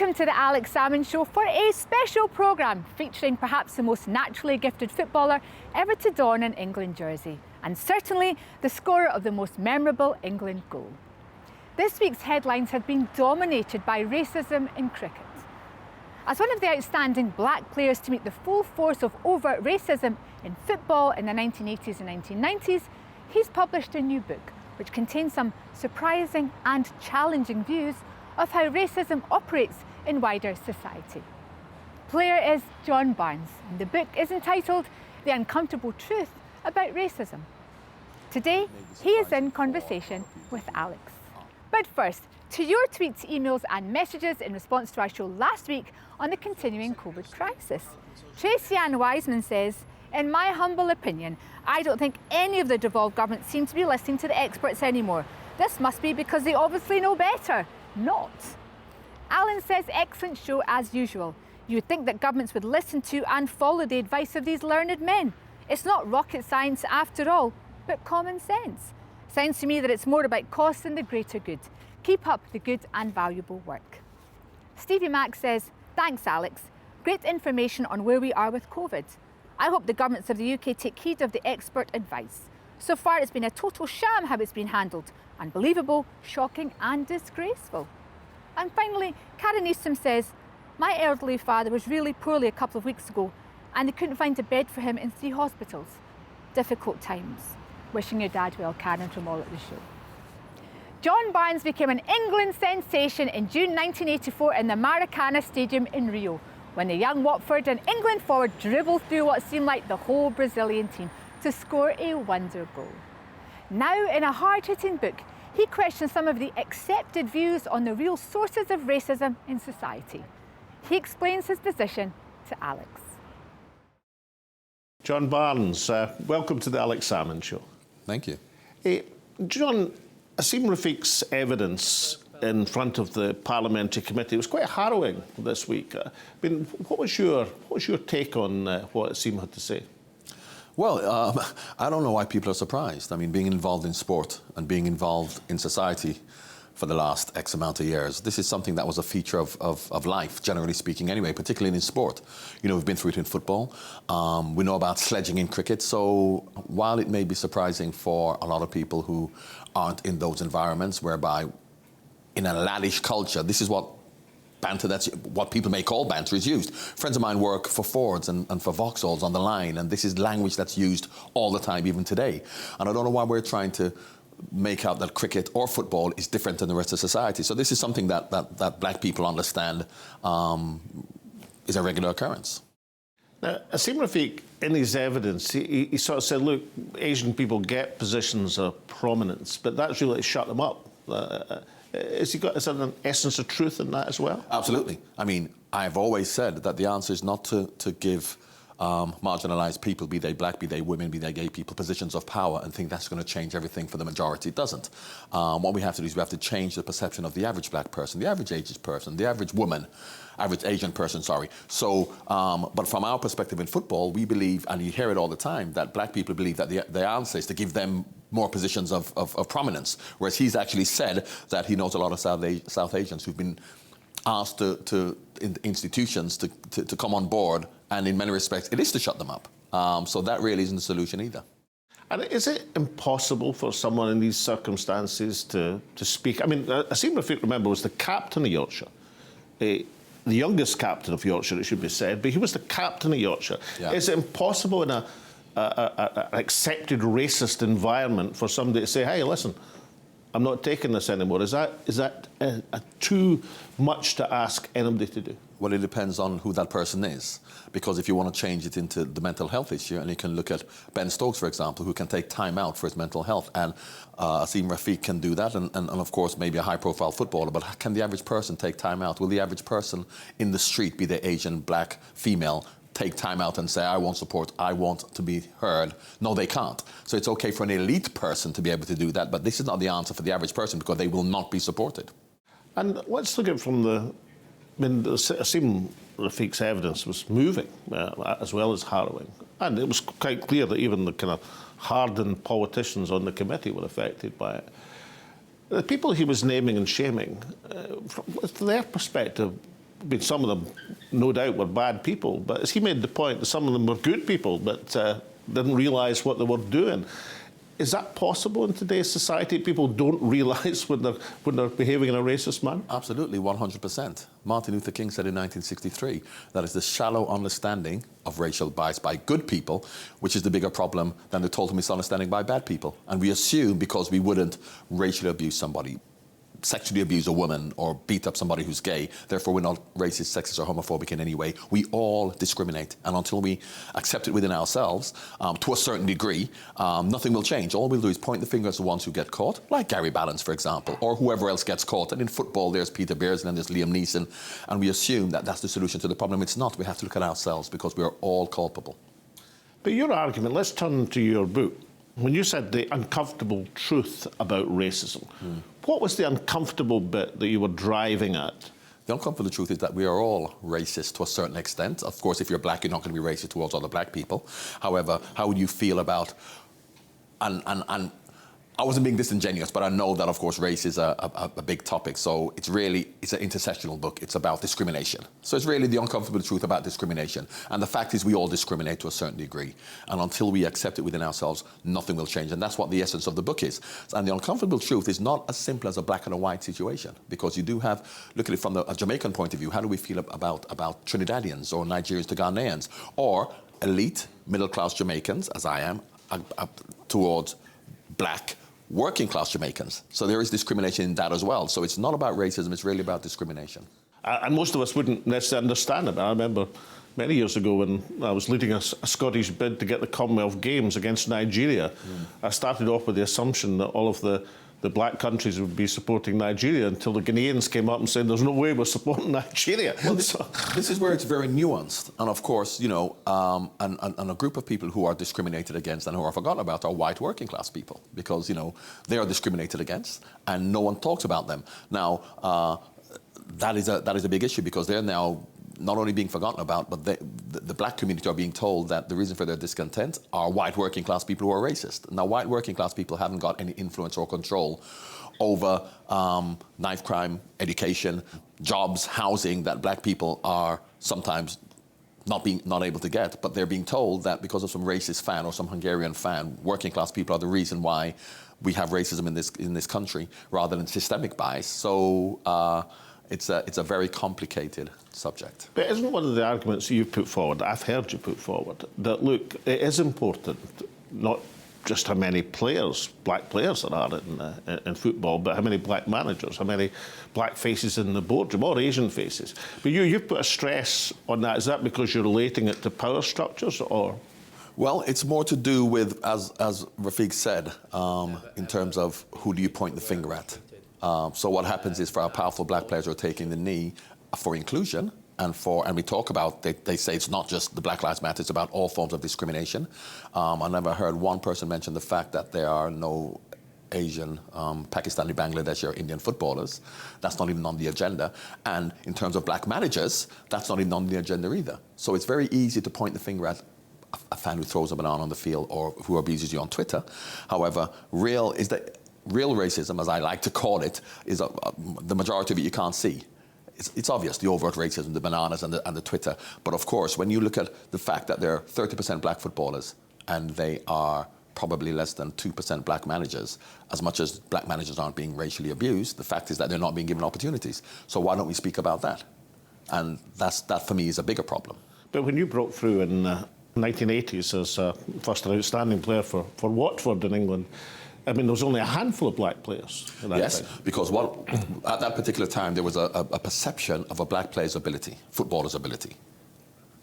Welcome to the Alex Salmond Show for a special programme featuring perhaps the most naturally gifted footballer ever to don an England jersey, and certainly the scorer of the most memorable England goal. This week's headlines have been dominated by racism in cricket. As one of the outstanding black players to meet the full force of overt racism in football in the 1980s and 1990s, he's published a new book which contains some surprising and challenging views of how racism operates in wider society. Player is John Barnes, and the book is entitled The Uncomfortable Truth About Racism. Today, he is in conversation with Alex. But first, to your tweets, emails and messages in response to our show last week on the continuing COVID crisis. Tracy Ann Wiseman says, in my humble opinion, I don't think any of the devolved governments seem to be listening to the experts anymore. This must be because they obviously know better. Not. Alan says, excellent show as usual. You'd think that governments would listen to and follow the advice of these learned men. It's not rocket science after all, but common sense. Sounds to me that it's more about cost than the greater good. Keep up the good and valuable work. Stevie Mack says, thanks Alex. Great information on where we are with COVID. I hope the governments of the UK take heed of the expert advice. So far it's been a total sham how it's been handled. Unbelievable, shocking and disgraceful. And finally, Karen Eastham says, my elderly father was really poorly a couple of weeks ago and they couldn't find a bed for him in 3 hospitals. Difficult times. Wishing your dad well, Karen, from all at the show. John Barnes became an England sensation in June 1984 in the Maracana Stadium in Rio, when the young Watford and England forward dribbled through what seemed like the whole Brazilian team to score a wonder goal. Now, in a hard-hitting book, he questions some of the accepted views on the real sources of racism in society. He explains his position to Alex. John Barnes, welcome to the Alex Salmond Show. Thank you. John, Asim Rafiq's evidence in front of the Parliamentary Committee was quite harrowing this week. What was your take on what Asim had to say? Well, I don't know why people are surprised. I mean, being involved in sport and being involved in society for the last X amount of years, this is something that was a feature of life, generally speaking anyway, particularly in sport. You know, we've been through it in football. We know about sledging in cricket. So while it may be surprising for a lot of people who aren't in those environments, whereby in a laddish culture, this is what banter, that's what people may call banter, is used. Friends of mine work for Fords and for Vauxhalls on the line, and this is language that's used all the time, even today. And I don't know why we're trying to make out that cricket or football is different than the rest of society. So this is something that black people understand is a regular occurrence. Now, Asim Rafiq, in his evidence, he sort of said, look, Asian people get positions of prominence, but that's really shut them up. Is there an essence of truth in that as well? Absolutely. I mean, I've always said that the answer is not to give marginalised people, be they black, be they women, be they gay people, positions of power and think that's going to change everything for the majority. It doesn't. What we have to do is we have to change the perception of the average black person, the average Asian person, the average woman, average Asian person, sorry. So, but from our perspective in football, we believe, and you hear it all the time, that black people believe that the answer is to give them more positions of prominence, whereas he's actually said that he knows a lot of South Asians who've been asked to institutions to come on board, and in many respects it is to shut them up. So that really isn't the solution either. And is it impossible for someone in these circumstances to speak? I mean, Asim Rafiq, remember, was the captain of Yorkshire. The youngest captain of Yorkshire, it should be said, but he was the captain of Yorkshire. Yeah. Is it impossible in an accepted racist environment for somebody to say, hey, listen, I'm not taking this anymore? Is that too much to ask anybody to do? Well, it depends on who that person is. Because if you want to change it into the mental health issue, and you can look at Ben Stokes, for example, who can take time out for his mental health, and Asim Rafiq can do that, and of course maybe a high-profile footballer, but can the average person take time out? Will the average person in the street, be they Asian, black, female, take time out and say, I want support, I want to be heard? No, they can't. So it's okay for an elite person to be able to do that, but this is not the answer for the average person because they will not be supported. And let's look at it from Asim Rafiq's evidence was moving as well as harrowing. And it was quite clear that even the kind of hardened politicians on the committee were affected by it. The people he was naming and shaming, from their perspective, I mean, some of them, no doubt, were bad people, but as he made the point, that some of them were good people that didn't realise what they were doing. Is that possible in today's society? People don't realise when they're behaving in a racist manner? Absolutely, 100%. Martin Luther King said in 1963 that it's the shallow understanding of racial bias by good people, which is the bigger problem than the total misunderstanding by bad people. And we assume because we wouldn't racially abuse somebody, sexually abuse a woman or beat up somebody who's gay, therefore we're not racist, sexist or homophobic in any way. We all discriminate, and until we accept it within ourselves, to a certain degree, nothing will change. All we'll do is point the finger at the ones who get caught, like Gary Balance, for example, or whoever else gets caught. And in football, there's Peter Beers and then there's Liam Neeson, and we assume that that's the solution to the problem. It's not. We have to look at ourselves because we are all culpable. But your argument, let's turn to your book. When you said the uncomfortable truth about racism, what was the uncomfortable bit that you were driving at? The uncomfortable truth is that we are all racist to a certain extent. Of course, if you're black, you're not going to be racist towards other black people. However, how would you feel about, and I wasn't being disingenuous, but I know that, of course, race is a big topic. So it's an intersectional book. It's about discrimination. So it's really the uncomfortable truth about discrimination. And the fact is we all discriminate to a certain degree. And until we accept it within ourselves, nothing will change. And that's what the essence of the book is. And the uncomfortable truth is not as simple as a black and a white situation, because you do have, look at it from a Jamaican point of view. How do we feel about Trinidadians or Nigerians to Ghanaians, or elite middle-class Jamaicans, as I am, towards black working class Jamaicans. So there is discrimination in that as well. So it's not about racism, it's really about discrimination. And most of us wouldn't necessarily understand it. I remember many years ago when I was leading a Scottish bid to get the Commonwealth Games against Nigeria. I started off with the assumption that all of the black countries would be supporting Nigeria until the Ghanaians came up and said, there's no way we're supporting Nigeria. Well, this is where it's very nuanced. And of course, you know, and a group of people who are discriminated against and who are forgotten about are white working class people, because, you know, they are discriminated against and no one talks about them. Now, that is a big issue, because they're now not only being forgotten about, but the black community are being told that the reason for their discontent are white working class people who are racist. Now, white working class people haven't got any influence or control over knife crime, education, jobs, housing that black people are sometimes not able to get, but they're being told that because of some racist fan or some Hungarian fan, working class people are the reason why we have racism in this country rather than systemic bias. So it's a very complicated subject. But isn't one of the arguments you've put forward, I've heard you put forward, that, look, it is important, not just how many players, black players there are in football, but how many black managers, how many black faces in the boardroom, or Asian faces. But you've put a stress on that. Is that because you're relating it to power structures, or...? Well, it's more to do with, as Rafiq said, in terms of who do you point the finger at. So what happens is, for our powerful black players who are taking the knee for inclusion, and we talk about, they say it's not just the Black Lives Matter, it's about all forms of discrimination. I never heard one person mention the fact that there are no Asian, Pakistani, Bangladeshi or Indian footballers. That's not even on the agenda. And in terms of black managers, that's not even on the agenda either. So it's very easy to point the finger at a fan who throws a banana on the field or who abuses you on Twitter. However, real racism, as I like to call it, is the majority of it you can't see. It's obvious, the overt racism, the bananas and the Twitter. But of course, when you look at the fact that there are 30% black footballers and they are probably less than 2% black managers, as much as black managers aren't being racially abused, the fact is that they're not being given opportunities. So why don't we speak about that? And that for me is a bigger problem. But when you broke through in the 1980s as first an outstanding player for Watford in England, I mean, there was only a handful of black players at that yes, time. Because at that particular time, there was a perception of a black player's ability, footballer's ability,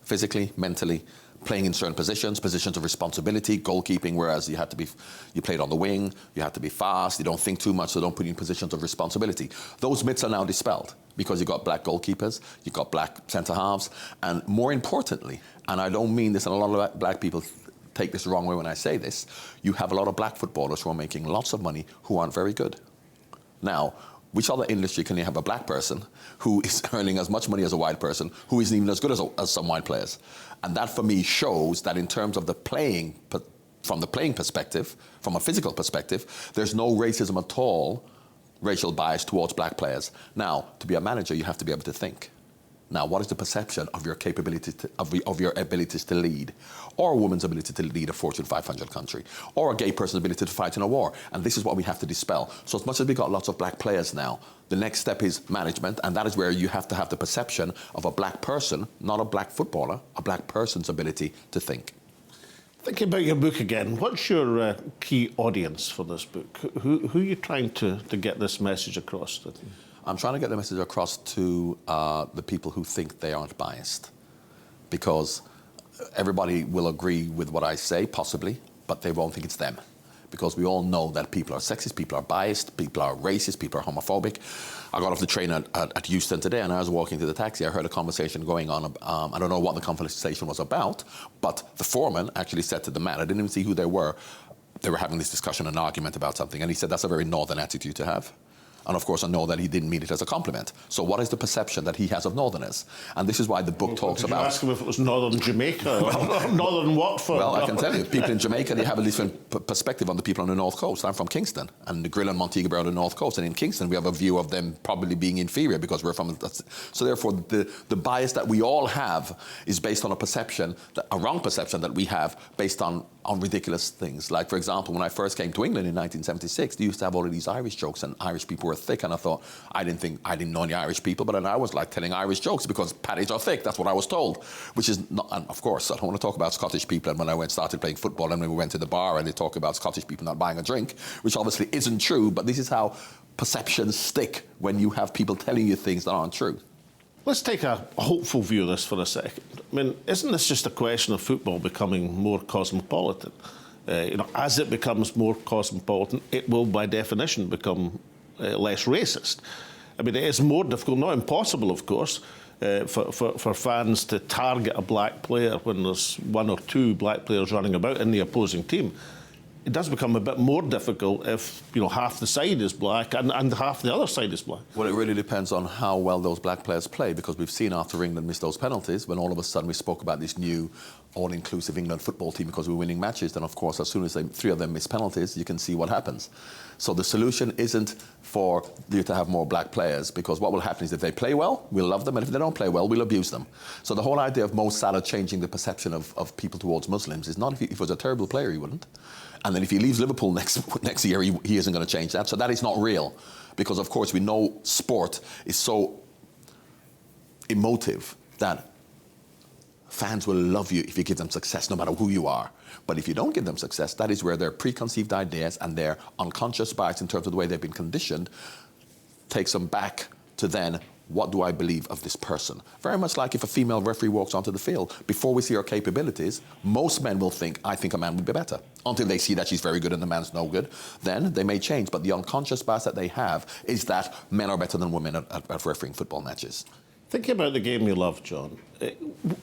physically, mentally, playing in certain positions of responsibility, goalkeeping, whereas you played on the wing, you had to be fast, you don't think too much, so don't put you in positions of responsibility. Those myths are now dispelled because you've got black goalkeepers, you've got black centre-halves, and more importantly, and I don't mean this, and a lot of black people take this the wrong way when I say this, you have a lot of black footballers who are making lots of money who aren't very good. Now, which other industry can you have a black person who is earning as much money as a white person who isn't even as good as some white players? And that for me shows that in terms of from the playing perspective, from a physical perspective, there's no racism at all, racial bias towards black players. Now, to be a manager, you have to be able to think. Now, what is the perception of your capability of your abilities to lead, or a woman's ability to lead a Fortune 500 country, or a gay person's ability to fight in a war? And this is what we have to dispel. So as much as we got lots of black players now, the next step is management, and that is where you have to have the perception of a black person, not a black footballer, a black person's ability to think. Thinking about your book again, what's your key audience for this book? Who are you trying to get this message across to? I'm trying to get the message across to the people who think they aren't biased, because everybody will agree with what I say, possibly, but they won't think it's them. Because we all know that people are sexist, people are biased, people are racist, people are homophobic. I got off the train at Houston today, and I was walking to the taxi. I heard a conversation going on. I don't know what the conversation was about, but the foreman actually said to the man, I didn't even see who they were having this discussion, an argument about something, and he said that's a very northern attitude to have. And of course, I know that he didn't mean it as a compliment. So what is the perception that he has of Northerners? And this is why the book talks about... Did you ask him if it was Northern Jamaica or Northern Watford? Well, I can tell you, people in Jamaica, they have a different perspective on the people on the North Coast. I'm from Kingston, and the Grill and Montego Bay are on the North Coast. And in Kingston, we have a view of them probably being inferior because we're from... So therefore, the bias that we all have is based on a perception, a wrong perception that we have based on ridiculous things. Like, for example, when I first came to England in 1976, they used to have all of these Irish jokes, and Irish people were thick, and I thought, I didn't know any Irish people, but then I was like telling Irish jokes because paddies are thick. That's what I was told, which is not, and of course, I don't want to talk about Scottish people. And when I started playing football, and when we went to the bar and they talk about Scottish people not buying a drink, which obviously isn't true, but this is how perceptions stick when you have people telling you things that aren't true. Let's take a hopeful view of this for a second. I mean, isn't this just a question of football becoming more cosmopolitan? As it becomes more cosmopolitan, it will, by definition, become less racist. I mean, it is more difficult, not impossible, of course, for fans to target a black player when there's one or two black players running about in the opposing team. It does become a bit more difficult if, half the side is black and half the other side is black. Well, it really depends on how well those black players play, because we've seen after England missed those penalties, when all of a sudden we spoke about this new all-inclusive England football team because we were winning matches, then of course as soon as three of them miss penalties, you can see what happens. So the solution isn't for you to have more black players, because what will happen is if they play well, we'll love them, and if they don't play well, we'll abuse them. So the whole idea of Mo Salah changing the perception of people towards Muslims is not if he was a terrible player, he wouldn't. And then if he leaves Liverpool next year, he isn't going to change that. So that is not real, because of course we know sport is so emotive that fans will love you if you give them success, no matter who you are. But if you don't give them success, that is where their preconceived ideas and their unconscious bias in terms of the way they've been conditioned takes them back to then, what do I believe of this person? Very much like if a female referee walks onto the field, before we see her capabilities, most men will think, I think a man would be better. Until they see that she's very good and the man's no good, then they may change. But the unconscious bias that they have is that men are better than women at refereeing football matches. Thinking about the game you love, John,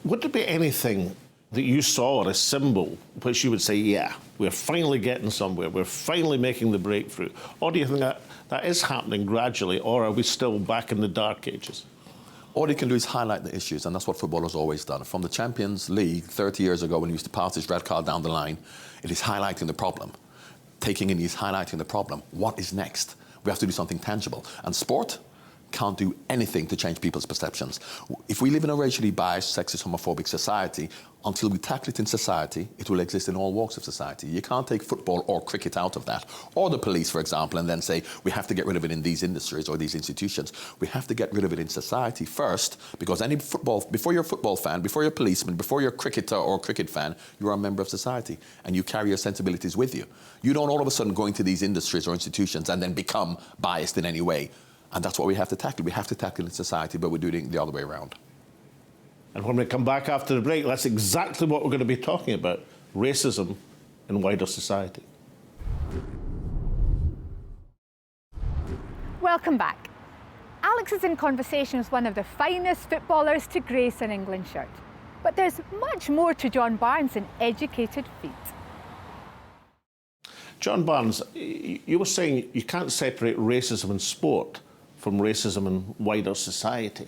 would there be anything that you saw or a symbol which you would say, yeah, we're finally getting somewhere, we're finally making the breakthrough? Or do you think that is happening gradually, or are we still back in the dark ages? All you can do is highlight the issues, and that's what football has always done. From the Champions League 30 years ago, when you used to pass this red card down the line, it is highlighting the problem. Taking in is highlighting the problem. What is next? We have to do something tangible. And sport can't do anything to change people's perceptions. If we live in a racially biased, sexist, homophobic society, until we tackle it in society, it will exist in all walks of society. You can't take football or cricket out of that, or the police, for example, and then say, we have to get rid of it in these industries or these institutions. We have to get rid of it in society first, because before you're a football fan, before you're a policeman, before you're a cricketer or a cricket fan, you're a member of society, and you carry your sensibilities with you. You don't all of a sudden go into these industries or institutions and then become biased in any way. And that's what we have to tackle. We have to tackle it in society, but we're doing it the other way around. And when we come back after the break, that's exactly what we're going to be talking about: racism in wider society. Welcome back. Alex is in conversation with one of the finest footballers to grace an England shirt. But there's much more to John Barnes than educated feet. John Barnes, you were saying you can't separate racism in sport from racism in wider society.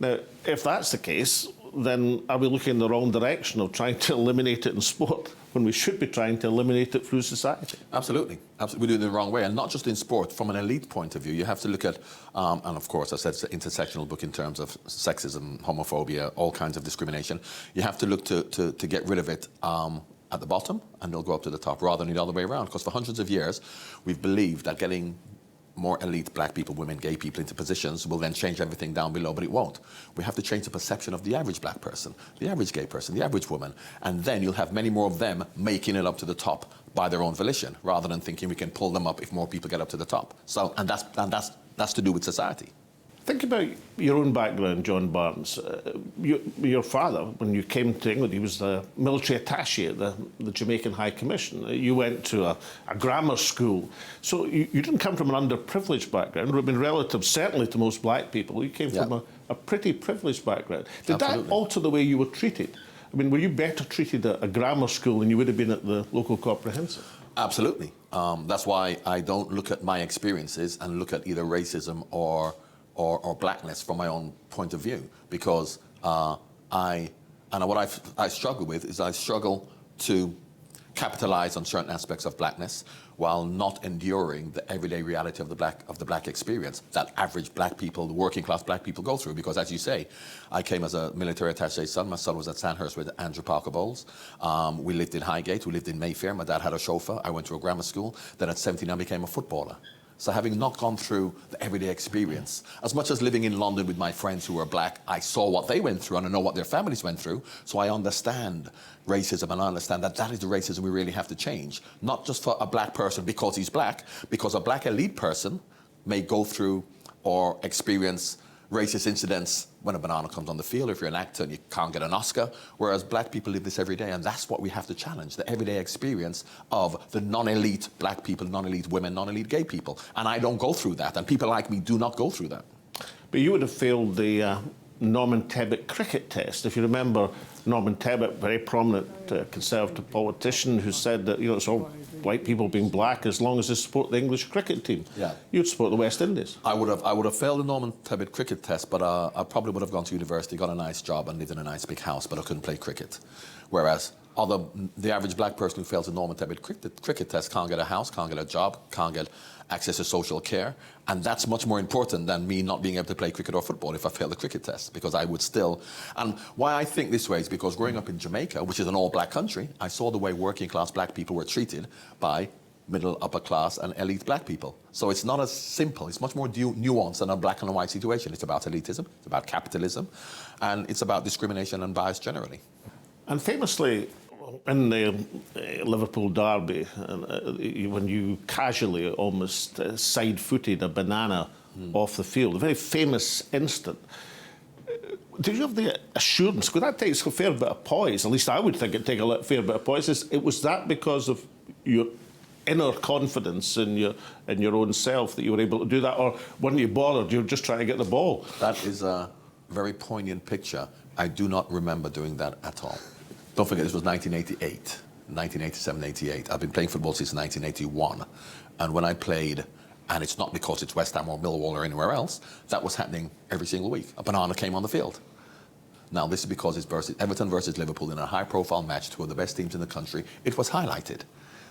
Now, if that's the case, then are we looking in the wrong direction of trying to eliminate it in sport when we should be trying to eliminate it through society? Absolutely. Absolutely. We're doing it the wrong way. And not just in sport, from an elite point of view, you have to look at, and of course, I said it's an intersectional book in terms of sexism, homophobia, all kinds of discrimination. You have to look to get rid of it at the bottom, and they'll go up to the top, rather than the other way around. Because for hundreds of years, we've believed that getting more elite black people, women, gay people into positions will then change everything down below, but it won't. We have to change the perception of the average black person, the average gay person, the average woman, and then you'll have many more of them making it up to the top by their own volition, rather than thinking we can pull them up if more people get up to the top. So, and that's to do with society. Think about your own background, John Barnes. Your father, when you came to England, he was the military attaché at the Jamaican High Commission. You went to a grammar school. So you didn't come from an underprivileged background. It would have been relative, certainly to most black people. You came from a pretty privileged background. Did that alter the way you were treated? I mean, were you better treated at a grammar school than you would have been at the local comprehensive? Absolutely. That's why I don't look at my experiences and look at either racism or blackness from my own point of view, because what I struggle with is I struggle to capitalize on certain aspects of blackness while not enduring the everyday reality of the black experience that average black people, the working class black people go through. Because as you say, I came as a military attaché son. My son was at Sandhurst with Andrew Parker Bowles. We lived in Highgate. We lived in Mayfair. My dad had a chauffeur. I went to a grammar school. Then at 17 I became a footballer. So having not gone through the everyday experience, as much as living in London with my friends who were black, I saw what they went through and I know what their families went through. So I understand racism, and I understand that is the racism we really have to change. Not just for a black person because he's black, because a black elite person may go through or experience racist incidents when a banana comes on the field, or if you're an actor and you can't get an Oscar, whereas black people live this every day, and that's what we have to challenge, the everyday experience of the non-elite black people, non-elite women, non-elite gay people. And I don't go through that, and people like me do not go through that. But you would have failed the Norman Tebbit cricket test. If you remember, Norman Tebbit, very prominent Conservative politician who said that, it's all white people being black as long as they support the English cricket team. Yeah. You'd support the West Indies. I would have failed the Norman Tebbit cricket test, but I probably would have gone to university, got a nice job and lived in a nice big house, but I couldn't play cricket. Whereas the average black person who fails the Norman Tebbit cricket test can't get a house, can't get a job, can't get access to social care, and that's much more important than me not being able to play cricket or football if I fail the cricket test, because I would still. And why I think this way is because growing up in Jamaica, which is an all-black country, I saw the way working class black people were treated by middle, upper class and elite black people. So it's not as simple, it's much more nuanced than a black and a white situation. It's about elitism, it's about capitalism, and it's about discrimination and bias generally. And famously, in the Liverpool derby, when you casually almost side-footed a banana off the field, a very famous instant. Did you have the assurance, because that takes a fair bit of poise, at least I would think it'd take a fair bit of poise, was that because of your inner confidence in your own self that you were able to do that, or weren't you bothered, you were just trying to get the ball? That is a very poignant picture. I do not remember doing that at all. Don't forget, this was 1988, 1987, 88. I've been playing football since 1981. And when I played, and it's not because it's West Ham or Millwall or anywhere else, that was happening every single week. A banana came on the field. Now, this is because it's Everton versus Liverpool in a high-profile match, two of the best teams in the country. It was highlighted.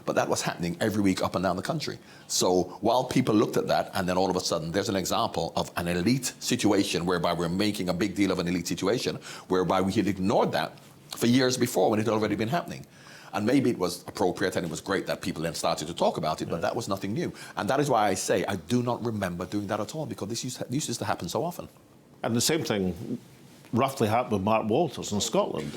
But that was happening every week up and down the country. So while people looked at that, and then all of a sudden there's an example of an elite situation whereby we're making a big deal of an elite situation, whereby we had ignored that for years before when it had already been happening. And maybe it was appropriate and it was great that people then started to talk about it, but that was nothing new. And that is why I say I do not remember doing that at all, because this used to happen so often. And the same thing roughly happened with Mark Walters in Scotland.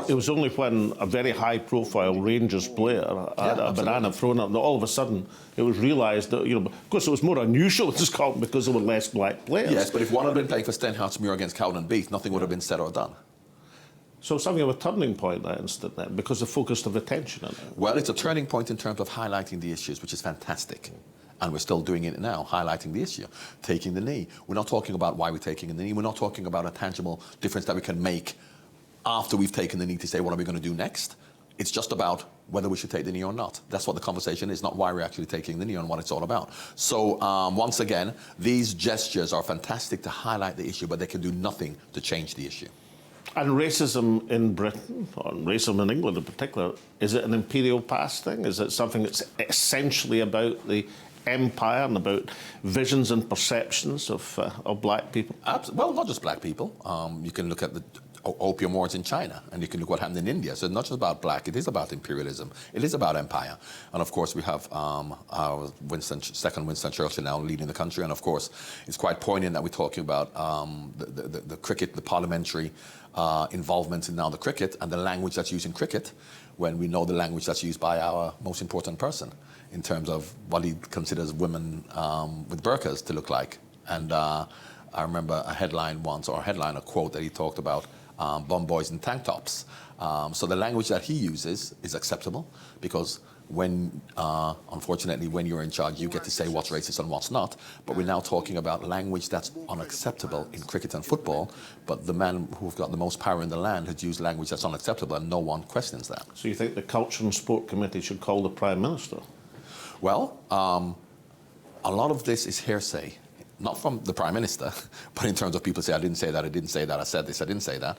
It was only when a very high-profile Rangers player had a banana thrown up that all of a sudden it was realised that, of course it was more unusual in Scotland because there were less black players. Yes, but if one had been playing for Stenhousemuir against Cowdenbeath, nothing would have been said or done. So something of a turning point, that instant then, because of focused of attention on it. Well, it's a turning point in terms of highlighting the issues, which is fantastic. And we're still doing it now, highlighting the issue, taking the knee. We're not talking about why we're taking the knee. We're not talking about a tangible difference that we can make after we've taken the knee to say, what are we going to do next? It's just about whether we should take the knee or not. That's what the conversation is, not why we're actually taking the knee and what it's all about. So once again, these gestures are fantastic to highlight the issue, but they can do nothing to change the issue. And racism in Britain, or racism in England in particular, is it an imperial past thing? Is it something that's essentially about the empire and about visions and perceptions of black people? Well, not just black people. You can look at the opium wars in China, and you can look what happened in India. So it's not just about black, it is about imperialism, it is about empire. And of course we have our second Winston Churchill now leading the country, and of course it's quite poignant that we're talking about the cricket, the parliamentary involvement in now the cricket, and the language that's used in cricket, when we know the language that's used by our most important person in terms of what he considers women with burqas to look like. And I remember a headline once, or a quote that he talked about bum boys in tank tops. So the language that he uses is acceptable, because when, unfortunately, when you're in charge, you get to say what's racist and what's not. But we're now talking about language that's unacceptable in cricket and football. But the man who's got the most power in the land has used language that's unacceptable, and no one questions that. So you think the Culture and Sport Committee should call the Prime Minister? Well, a lot of this is hearsay. Not from the Prime Minister, but in terms of people say, I didn't say that, I didn't say that, I said this, I didn't say that.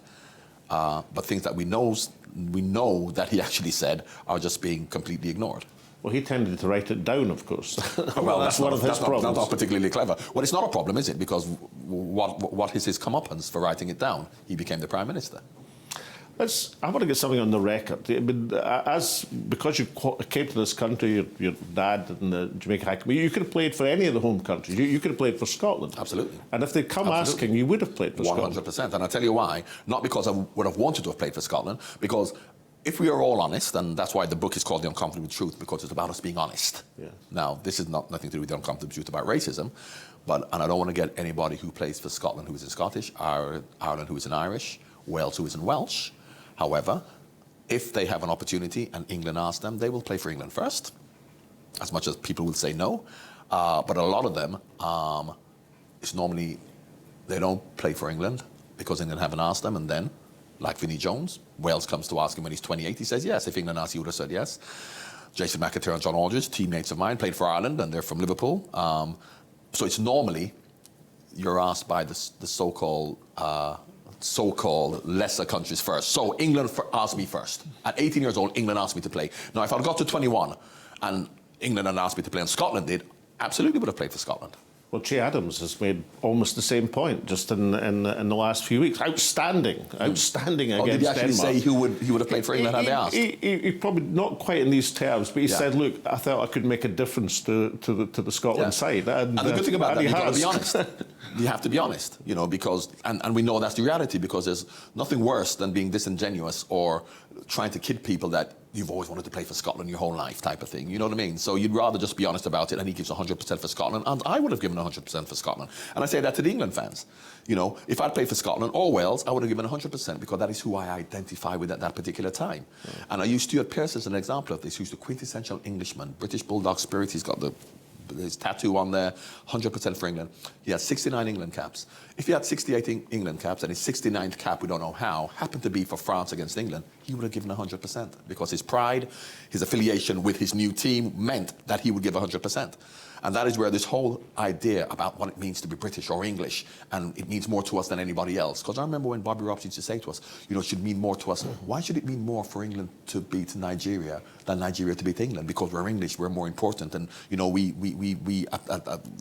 But things that we know that he actually said are just being completely ignored. Well, he tended to write it down, of course. Well, that's one of his problems. That's not particularly clever. Well, it's not a problem, is it? Because what is his comeuppance for writing it down? He became the Prime Minister. I want to get something on the record. I mean, because you came to this country, your dad in the Jamaica High Committee, you could have played for any of the home countries. You could have played for Scotland. Absolutely. And if they'd come asking, you would have played for Scotland. 100%. And I'll tell you why. Not because I would have wanted to have played for Scotland, because if we are all honest, and that's why the book is called The Uncomfortable Truth, because it's about us being honest. Yeah. Now, this is nothing to do with The Uncomfortable Truth about racism, and I don't want to get anybody who plays for Scotland who is in Scottish, Ireland who is in Irish, Wales who is in Welsh. However, if they have an opportunity and England asks them, they will play for England first, as much as people will say no. But a lot of them, it's normally they don't play for England because England haven't asked them, and then, like Vinnie Jones, Wales comes to ask him when he's 28, he says yes. If England asked, he would have said yes. Jason McAteer and John Aldridge, teammates of mine, played for Ireland, and they're from Liverpool. So it's normally you're asked by the so-called lesser countries first. So England asked me first. At 18 years old, England asked me to play. Now, if I'd got to 21 and England had asked me to play and Scotland did, absolutely would have played for Scotland. Well, Che Adams has made almost the same point just in the last few weeks. Outstanding against Denmark. Did he actually say he would have played for England had they asked? He probably not quite in these terms, but he said, "Look, I thought I could make a difference to the Scotland side." And the good thing about that, you've got to be honest. You have to be honest, because and we know that's the reality, because there's nothing worse than being disingenuous or trying to kid people that you've always wanted to play for Scotland your whole life type of thing. You know what I mean? So you'd rather just be honest about it, and he gives 100% for Scotland, and I would have given 100% for Scotland. And I say that to the England fans. If I'd played for Scotland or Wales, I would have given 100% because that is who I identify with at that particular time. And I use Stuart Pearce as an example of this, who's the quintessential Englishman, British Bulldog spirit. He's got his tattoo on there, 100% for England. He has 69 England caps. If he had 68 England caps and his 69th cap, we don't know how, happened to be for France against England, he would have given 100% because his pride, his affiliation with his new team meant that he would give 100%. And that is where this whole idea about what it means to be British or English, and it means more to us than anybody else. Because I remember when Bobby Robson used to say to us, it should mean more to us. Why should it mean more for England to beat Nigeria than Nigeria to beat England? Because we're English, we're more important, and we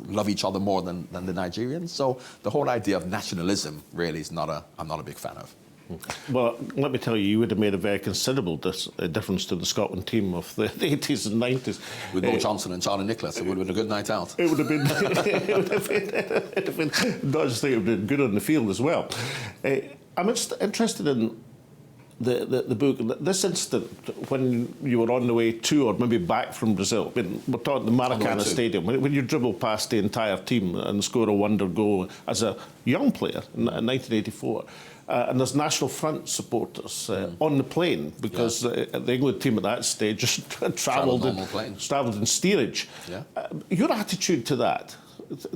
love each other more than the Nigerians. So the whole idea of nationalism really is I'm not a big fan of. Well, let me tell you, you would have made a very considerable difference to the Scotland team of the 80s and 90s. With Mo Johnson and Charlie Nicholas, it would have been a good night out. It would have been, not just think it would have been good on the field as well. I'm interested in the book. This instant, when you were on the way to or maybe back from Brazil, we're talking the Maracana Stadium, when you dribble past the entire team and score a wonder goal as a young player in 1984. And there's National Front supporters on the plane because the England team at that stage just travelled in steerage. Yeah. Your attitude to that,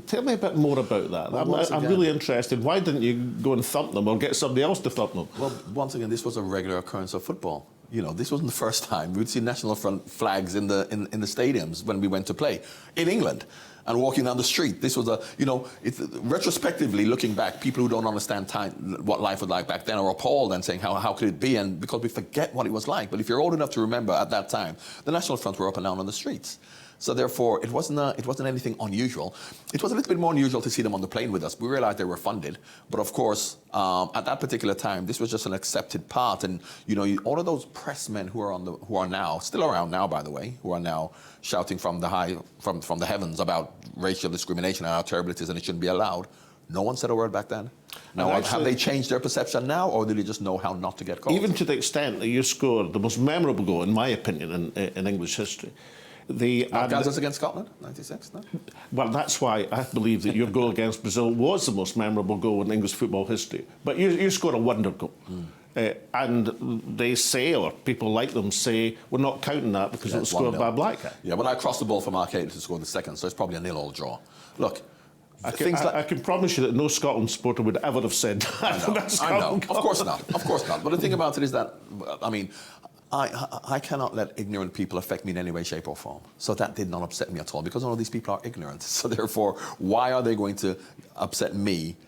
tell me a bit more about that. Well, I'm really interested. Why didn't you go and thump them or get somebody else to thump them? Well, once again, this was a regular occurrence of football. You know, this wasn't the first time. We'd see national front flags in the stadiums when we went to play in England and walking down the street. This was retrospectively looking back, people who don't understand what life was like back then are appalled and saying, how could it be? And because we forget what it was like. But if you're old enough to remember at that time, the national fronts were up and down on the streets. So therefore, it wasn't anything unusual. It was a little bit more unusual to see them on the plane with us. We realized they were funded, but of course, at that particular time, this was just an accepted part. And you know, all of those press men who are now still around now, by the way, who are now shouting from the heavens about racial discrimination and how terrible it is and it shouldn't be allowed. No one said a word back then. Now, have they changed their perception now, or do they just know how not to get caught? Even to the extent that you scored the most memorable goal, in my opinion, in English history. Kansas against Scotland, 96, no? Well, that's why I believe that your goal against Brazil was the most memorable goal in English football history. But you scored a wonder goal. And they say, or people like them say, we're not counting that because it was scored by a black guy. Yeah, but I crossed the ball from Arcade to score the second, so it's probably a 0-0 draw. Look, I can promise you that no Scotland supporter would ever have said that. I know. Of course not. Of course not. But the thing about it is that, I mean, I cannot let ignorant people affect me in any way, shape or form. So that did not upset me at all because all of these people are ignorant. So therefore, why are they going to upset me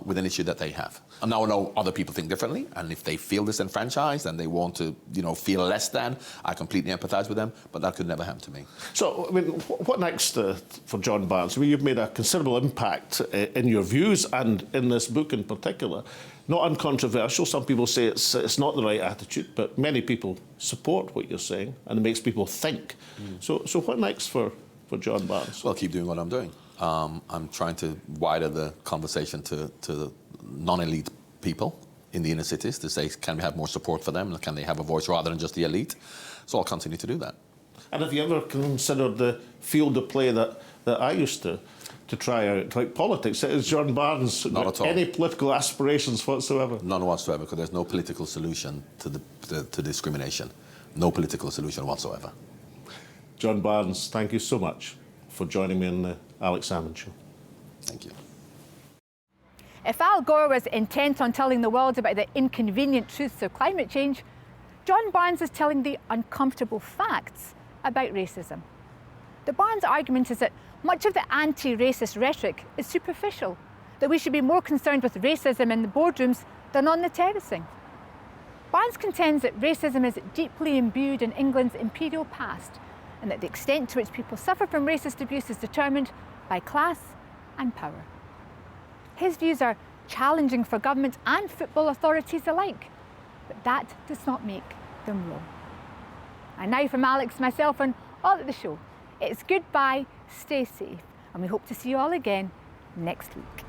with an issue that they have? And now I know other people think differently, and if they feel disenfranchised and they want to, feel less than, I completely empathise with them, but that could never happen to me. So, I mean, what next for John Barnes? I mean, you've made a considerable impact in your views and in this book in particular. Not uncontroversial. Some people say it's not the right attitude, but many people support what you're saying, and it makes people think. So what next for John Barnes? Well, keep doing what I'm doing. I'm trying to widen the conversation to non-elite people in the inner cities to say, can we have more support for them? Can they have a voice rather than just the elite? So I'll continue to do that. And have you ever considered the field of play that I used to try out, like politics? Is John Barnes not at all any political aspirations whatsoever? None whatsoever, because there's no political solution to discrimination. No political solution whatsoever. John Barnes, thank you so much for joining me on the Alex Salmond Show. Thank you. If Al Gore was intent on telling the world about the inconvenient truths of climate change, John Barnes is telling the uncomfortable facts about racism. The Barnes argument is that much of the anti-racist rhetoric is superficial, that we should be more concerned with racism in the boardrooms than on the terracing. Barnes contends that racism is deeply imbued in England's imperial past, and that the extent to which people suffer from racist abuse is determined by class and power. His views are challenging for government and football authorities alike, but that does not make them wrong. And now from Alex, myself and all at the show, it's goodbye, stay safe, and we hope to see you all again next week.